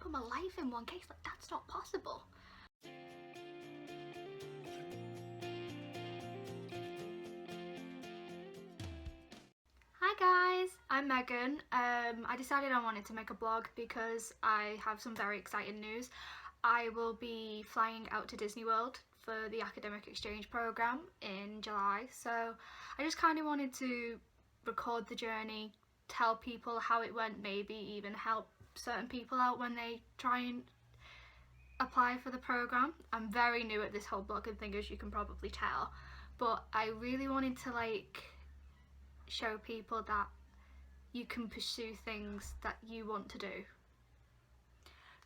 put my life in one case. Like, that's not possible. Hi guys, I'm Megan. I decided I wanted to make a blog because I have some very exciting news. I will be flying out to Disney World for the academic exchange program in July, so I just kind of wanted to record the journey, tell people how it went, maybe even help certain people out when they try and apply for the program. I'm very new at this whole blogging thing, as you can probably tell, but I really wanted to show people that you can pursue things that you want to do.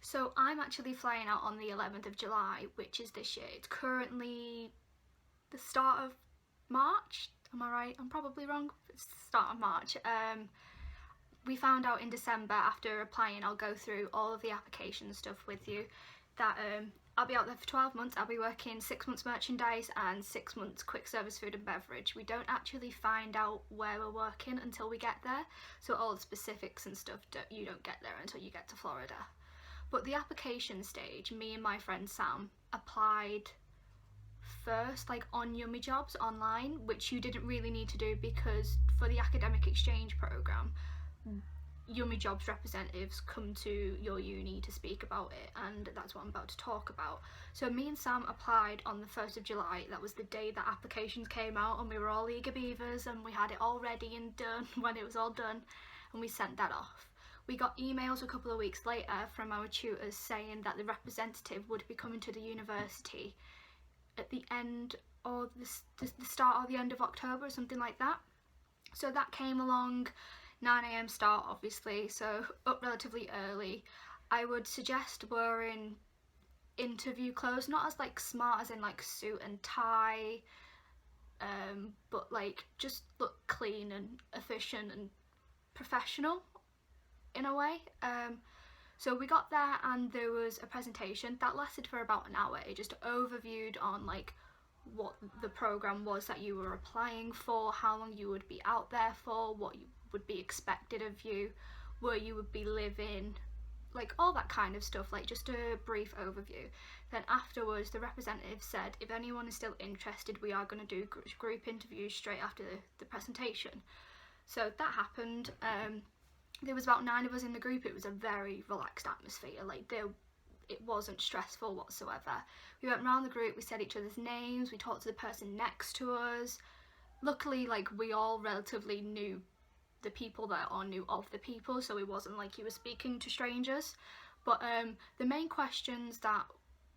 So I'm actually flying out on the 11th of July, which is this year. It's currently the start of March. Am I right? I'm probably wrong. It's the start of March. We found out in December, after applying, I'll go through all of the application stuff with you, that I'll be out there for 12 months. I'll be working 6 months merchandise and 6 months quick service food and beverage. We don't actually find out where we're working until we get there, so all the specifics and stuff you don't get there until you get to Florida. But the application stage, me and my friend Sam applied first on Yummy Jobs online, which you didn't really need to do because for the academic exchange program, Yummy Jobs representatives come to your uni to speak about it, and that's what I'm about to talk about. So me and Sam applied on the 1st of July. That was the day that applications came out, and we were all eager beavers and we had it all ready and done when it was all done, and we sent that off. We got emails a couple of weeks later from our tutors saying that the representative would be coming to the university at the end or the start or the end of October or something like that. So that came along. 9 AM start, obviously, so up relatively early. I would suggest wearing interview clothes, not as smart as in suit and tie, but just look clean and efficient and professional in a way. So we got there and there was a presentation that lasted for about an hour. It just overviewed on what the program was that you were applying for, how long you would be out there for, what you would be expected of you, where you would be living, all that kind of stuff, just a brief overview. Then afterwards the representative said if anyone is still interested, we are going to do group interviews straight after the presentation. So that happened. There was about 9 of us in the group. It was a very relaxed atmosphere, it wasn't stressful whatsoever. We went around the group, we said each other's names, we talked to the person next to us. Luckily, we all relatively knew the people there or knew of the people, so it wasn't you were speaking to strangers. But the main questions that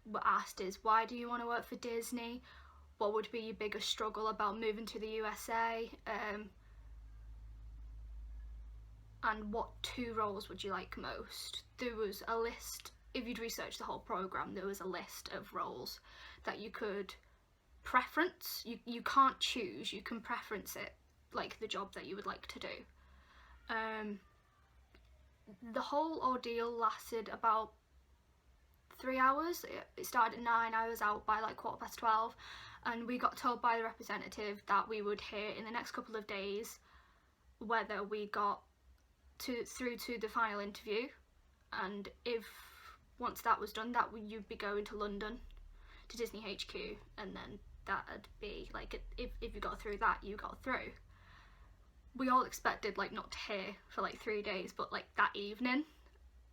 were asked is, why do you want to work for Disney? What would be your biggest struggle about moving to the USA? And what 2 roles would you like most? There was a list. If you'd researched the whole program, there was a list of roles that you could preference. You can't choose, you can preference it, the job that you would like to do. The whole ordeal lasted about 3 hours. It started at 9, I was out by 12:15, and we got told by the representative that we would hear in the next couple of days whether we got through to the final interview, and if once that was done, you'd be going to London to Disney HQ, and then that'd be if you got through that, you got through. We all expected not to hear for 3 days, but that evening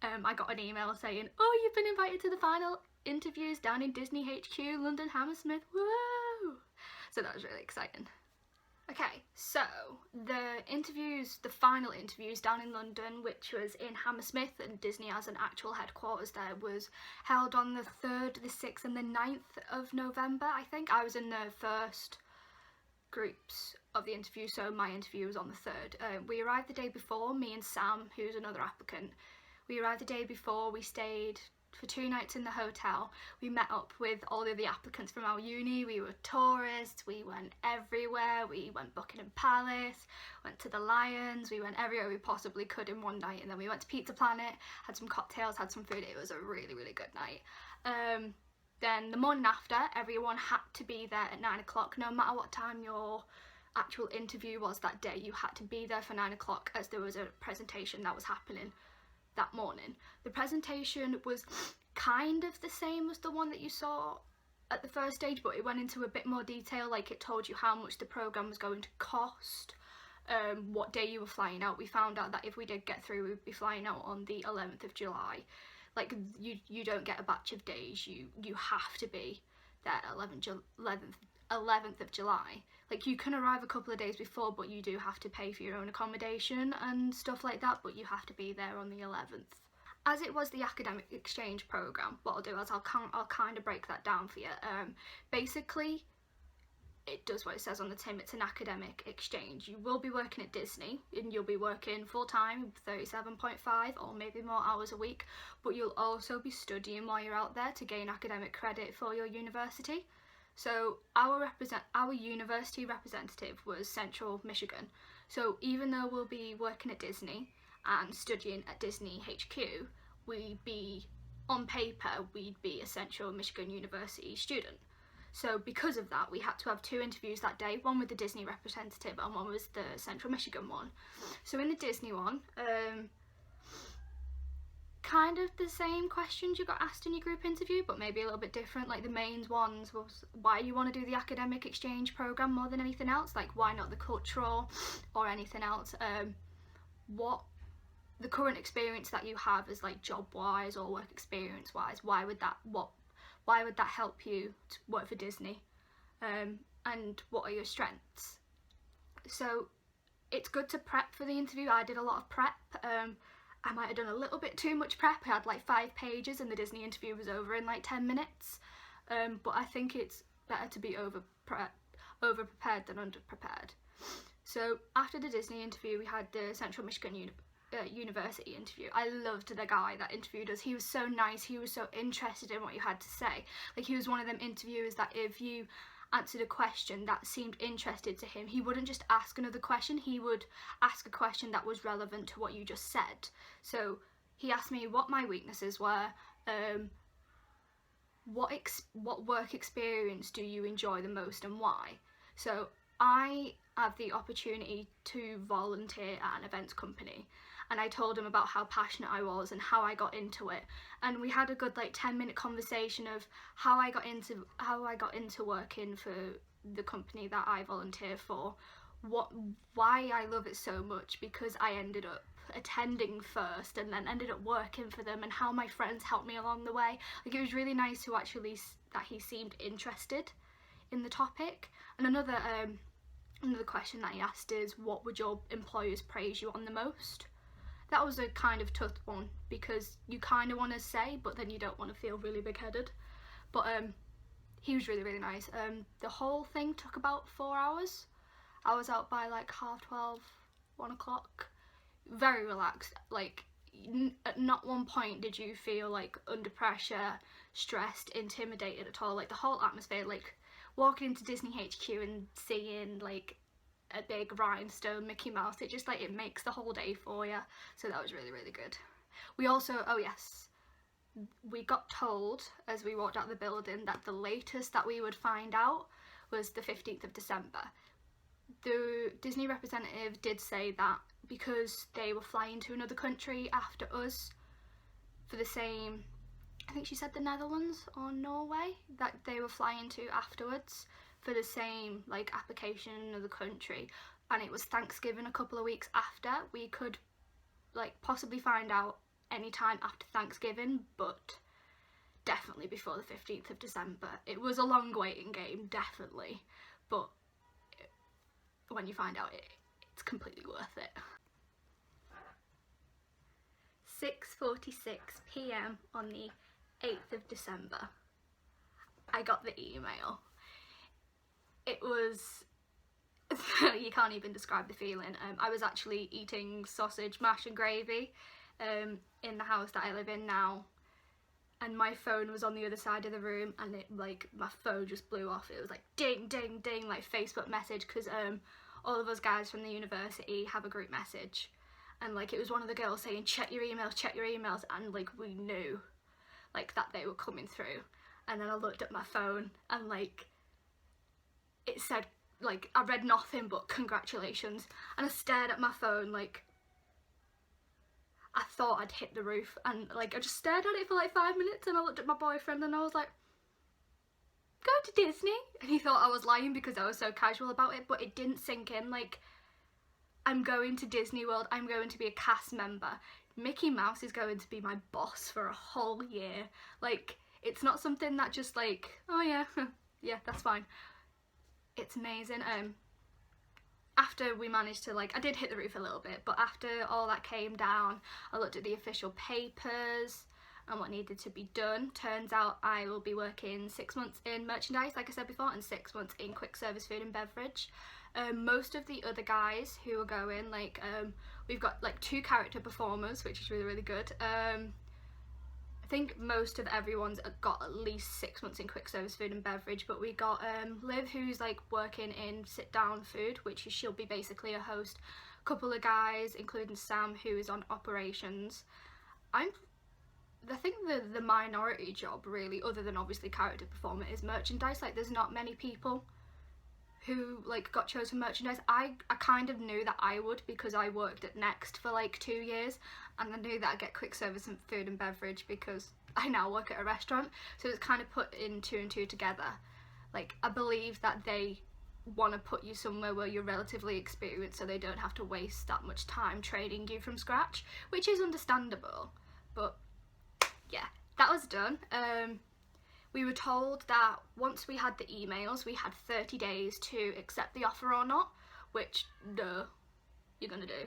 I got an email saying, oh, you've been invited to the final interviews down in Disney HQ, London Hammersmith. Woo! So that was really exciting. Okay, so the final interviews down in London, which was in Hammersmith, and Disney has an actual headquarters there, was held on the 3rd, the 6th and the 9th of November, I think. I was in the first groups of the interview, so my interview was on the 3rd. We arrived the day before, me and Sam, who's another applicant. We arrived the day before, we stayed for 2 nights in the hotel. We met up with all of the applicants from our uni. We were tourists, we went everywhere. We went Buckingham Palace, went to the Lions, we went everywhere we possibly could in one night, and then we went to Pizza Planet, had some cocktails, had some food. It was a really, really good night. Then the morning after, everyone had to be there at 9 o'clock. No matter what time your actual interview was that day, you had to be there for 9 o'clock, as there was a presentation that was happening that morning. The presentation was kind of the same as the one that you saw at the first stage, but it went into a bit more detail. Like, it told you how much the program was going to cost, what day you were flying out. We found out that if we did get through, we'd be flying out on the 11th of July. Like, you don't get a batch of days, you have to be there 11th of July. Like, you can arrive a couple of days before, but you do have to pay for your own accommodation and stuff like that, but you have to be there on the 11th. As it was the academic exchange program, what I'll do is I'll kind of break that down for you. Basically, it does what it says on the tin. It's an academic exchange. You will be working at Disney, and you'll be working full-time, 37.5 or maybe more hours a week, but you'll also be studying while you're out there to gain academic credit for your university. So our university representative was Central Michigan. So even though we'll be working at Disney and studying at Disney HQ, on paper, we'd be a Central Michigan University student. So because of that, we had to have 2 interviews that day, one with the Disney representative and one was the Central Michigan one. So in the Disney one, kind of the same questions you got asked in your group interview, but maybe a little bit different. Like, the main ones was why you want to do the academic exchange program more than anything else, like why not the cultural or anything else, what the current experience that you have is like job wise or work experience wise, why would that help you to work for Disney, and what are your strengths. So it's good to prep for the interview. I did a lot of prep. I might have done a little bit too much prep. I had like 5 pages and the Disney interview was over in like 10 minutes. But I think it's better to be over prepared than under prepared. So after the Disney interview, we had the Central Michigan University interview. I loved the guy that interviewed us. He was so nice. He was so interested in what you had to say. Like, he was one of them interviewers that if you answered a question that seemed interested to him, he wouldn't just ask another question, he would ask a question that was relevant to what you just said. So he asked me what my weaknesses were, what work experience do you enjoy the most and why. So I have the opportunity to volunteer at an events company, and I told him about how passionate I was and how I got into it, and we had a good like 10-minute conversation of how I got into working for the company that I volunteer for, why I love it so much, because I ended up attending first and then ended up working for them, and how my friends helped me along the way. Like, it was really nice to actually that he seemed interested in the topic. And another question that he asked is, what would your employers praise you on the most? That was a kind of tough one, because you kind of want to say, but then you don't want to feel really big-headed. But he was really, really nice. The whole thing took about 4 hours. I was out by like 12:30, 1 o'clock. Very relaxed. Like, at not one point did you feel like under pressure, stressed, intimidated at all. Like, the whole atmosphere, like walking into Disney HQ and seeing like a big rhinestone Mickey Mouse, it just like, it makes the whole day for you. So that was really, really good. We also, oh yes, we got told as we walked out the building that the latest that we would find out was the 15th of December. The Disney representative did say that because they were flying to another country after us for the same, I think she said the Netherlands or Norway, that they were flying to afterwards for the same like application in another country, and it was Thanksgiving a couple of weeks after. We could like possibly find out any time after Thanksgiving, but definitely before the 15th of December. It was a long waiting game, definitely, but when you find out, it's completely worth it. 6:46 p.m. on the 8th of December, I got the email. It was, you can't even describe the feeling. I was actually eating sausage, mash and gravy in the house that I live in now, and my phone was on the other side of the room, and it like, my phone just blew off. It was like ding ding ding, like Facebook message, because all of us guys from the university have a group message, and like, it was one of the girls saying check your emails, and like, we knew like that they were coming through. And then I looked at my phone and like, it said, like, I read nothing but congratulations, and I stared at my phone like, I thought I'd hit the roof, and like I just stared at it for like 5 minutes, and I looked at my boyfriend and I was like, go to Disney? And he thought I was lying because I was so casual about it, but it didn't sink in. Like, I'm going to Disney World, I'm going to be a cast member. Mickey Mouse is going to be my boss for a whole year. Like, it's not something that just like, oh yeah, yeah, that's fine. It's amazing. After we managed to, like, I did hit the roof a little bit, but after all that came down, I looked at the official papers and what needed to be done. Turns out I will be working 6 months in merchandise, like I said before, and 6 months in quick service food and beverage. Most of the other guys who are going, like, we've got like 2 character performers, which is really, really good. I think most of everyone's got at least 6 months in quick service food and beverage, but we got Liv, who's like working in sit down food, which she'll be basically a host. A couple of guys, including Sam, who is on operations. I think the minority job, really, other than obviously character performer, is merchandise. Like, there's not many people who like got chosen merchandise. I kind of knew that I would, because I worked at Next for like 2 years, and I knew that I'd get quick service and food and beverage because I now work at a restaurant. So it's kind of put in 2 and 2 together. Like, I believe that they want to put you somewhere where you're relatively experienced, so they don't have to waste that much time training you from scratch, which is understandable. But yeah, that was done. We were told that once we had the emails, we had 30 days to accept the offer or not, which, duh, you're gonna do.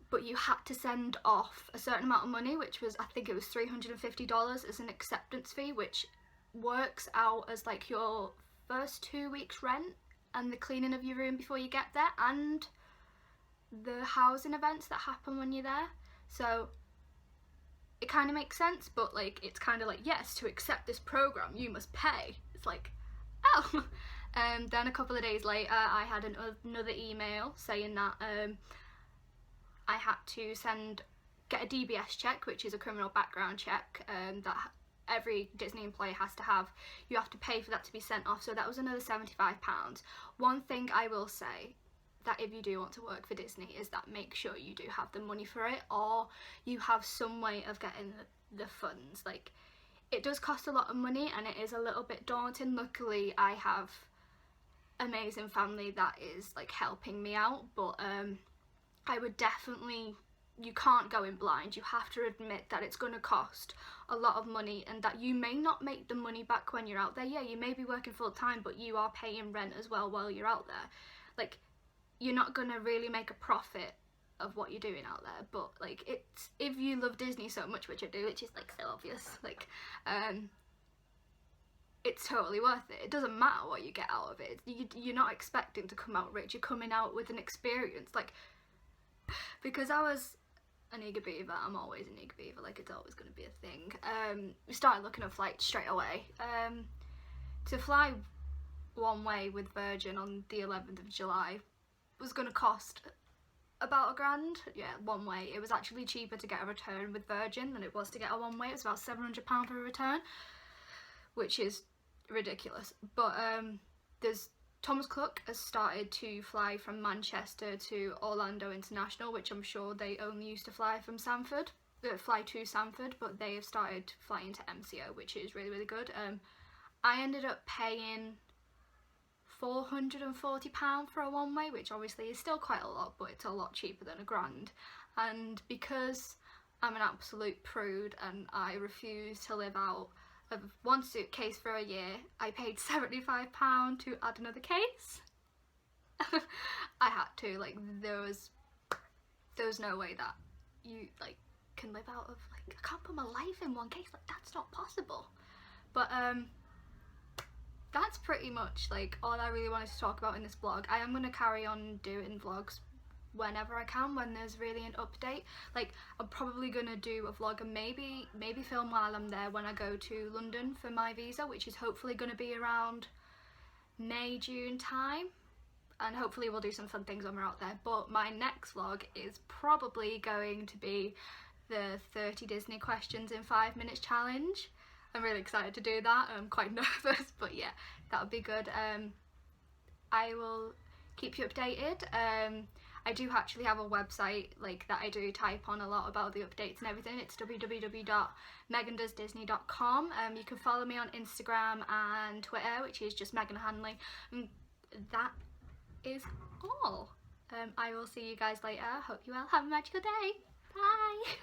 But you had to send off a certain amount of money, which was, I think it was $350 as an acceptance fee, which works out as like your first 2 weeks rent and the cleaning of your room before you get there, and the housing events that happen when you're there. So it kind of makes sense, but like, it's kind of like, yes, to accept this program you must pay. It's like, oh. Then a couple of days later I had another email saying that I had to get a DBS check, which is a criminal background check, that every Disney employee has to have. You have to pay for that to be sent off, so that was another £75. One thing I will say, that if you do want to work for Disney, is that make sure you do have the money for it, or you have some way of getting the funds. Like, it does cost a lot of money and it is a little bit daunting. Luckily I have amazing family that is like helping me out, but I would definitely, you can't go in blind. You have to admit that it's going to cost a lot of money, and that you may not make the money back when you're out there. Yeah, you may be working full time, but you are paying rent as well while you're out there. Like, you're not gonna really make a profit of what you're doing out there, but like, it's, if you love Disney so much, which I do, which is like so obvious, like, it's totally worth it. It doesn't matter what you get out of it. You're not expecting to come out rich, you're coming out with an experience. Like, because I was an eager beaver, I'm always an eager beaver, like, it's always going to be a thing. We started looking at flights straight away. To fly one way with Virgin on the 11th of July was going to cost about £1,000, yeah, one way. It was actually cheaper to get a return with Virgin than it was to get a one way. It was about £700 for a return, which is ridiculous. But there's Thomas Cook has started to fly from Manchester to Orlando International, which I'm sure they only used to fly from Sanford, fly to Sanford, but they have started flying to MCO, which is really, really good. I ended up paying £440 for a one way, which obviously is still quite a lot, but it's a lot cheaper than £1,000. And because I'm an absolute prude and I refuse to live out of one suitcase for a year, I paid £75 to add another case. I had to, like, there was no way that you like can live out of, like, I can't put my life in one case, like, that's not possible. But that's pretty much like all I really wanted to talk about in this vlog. I am going to carry on doing vlogs whenever I can, when there's really an update. Like, I'm probably going to do a vlog and maybe film while I'm there when I go to London for my visa, which is hopefully going to be around May, June time, and hopefully we'll do some fun things when we're out there. But my next vlog is probably going to be the 30 Disney questions in 5 minutes challenge. I'm really excited to do that. I'm quite nervous, but yeah, that would be good. I will keep you updated. I do actually have a website like that I do type on a lot about the updates and everything. It's www.megandoesdisney.com. You can follow me on Instagram and Twitter, which is just Megan Hanley. And that is all. I will see you guys later. Hope you all have a magical day. Bye.